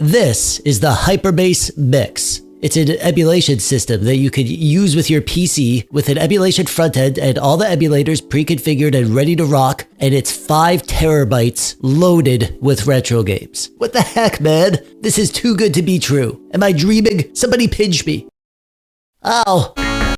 This is the Hyper Base Mix. It's an emulation system that you could use with your PC with an emulation front end and all the emulators pre-configured and ready to rock, and it's 5 terabytes loaded with retro games. What the heck, man? This is too good to be true. Am I dreaming? Somebody pinch me. Ow.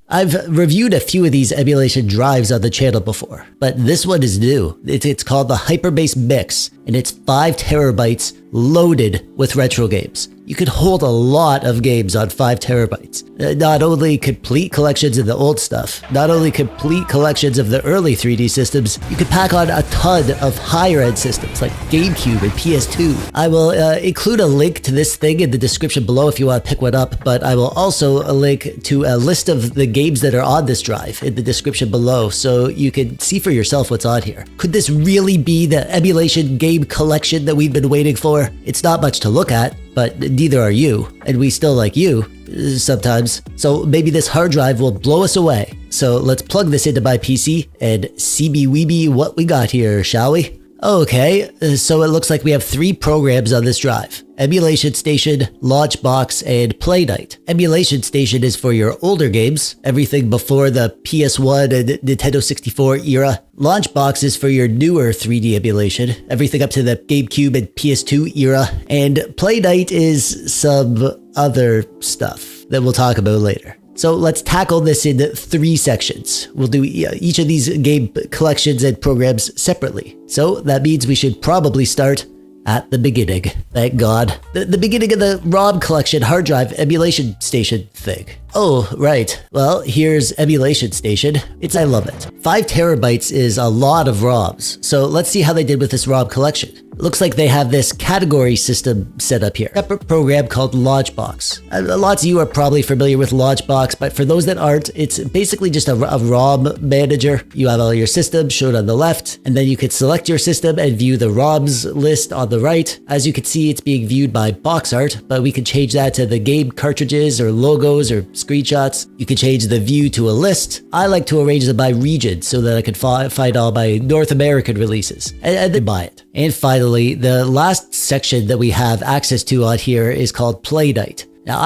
I've reviewed a few of these emulation drives on the channel before, but this one is new. It's called the Hyper Base Mix, and it's 5 terabytes loaded with retro games. You could hold a lot of games on 5 terabytes. Not only complete collections of the old stuff, not only complete collections of the early 3D systems, you could pack on a ton of higher end systems like GameCube and PS2. I will include a link to this thing in the description below if you want to pick one up, but I will also link to a list of the games that are on this drive in the description below so you can see for yourself what's on here. Could this really be the emulation game collection that we've been waiting for? It's not much to look at, but neither are you, and we still like you sometimes. So maybe this hard drive will blow us away. So let's plug this into my PC and CB-weeby what we got here, shall we? Okay, so it looks like we have 3 programs on this drive. Emulation Station, Launchbox, and Play Night. Emulation Station is for your older games, everything before the PS1 and Nintendo 64 era. Launchbox is for your newer 3D emulation, everything up to the GameCube and PS2 era. And Play Night is some other stuff that we'll talk about later. So let's tackle this in 3 sections. We'll do each of these game collections and programs separately. So that means we should probably start at the beginning. Thank God. The beginning of the ROM collection hard drive emulation station thing. Oh, right. Well, here's Emulation Station. I love it. 5 terabytes is a lot of ROMs. So let's see how they did with this ROM collection. Looks like they have this category system set up here. Separate program called Launchbox. Lots of you are probably familiar with Launchbox, but for those that aren't, it's basically just a ROM manager. You have all your systems shown on the left, and then you could select your system and view the ROMs list on the right. As you can see, it's being viewed by box art, but we can change that to the game cartridges or logos or screenshots. You can change the view to a list. I like to arrange them by region so that I can find all my North American releases and then buy it. And finally, the last section that we have access to on here is called Play Night. Now,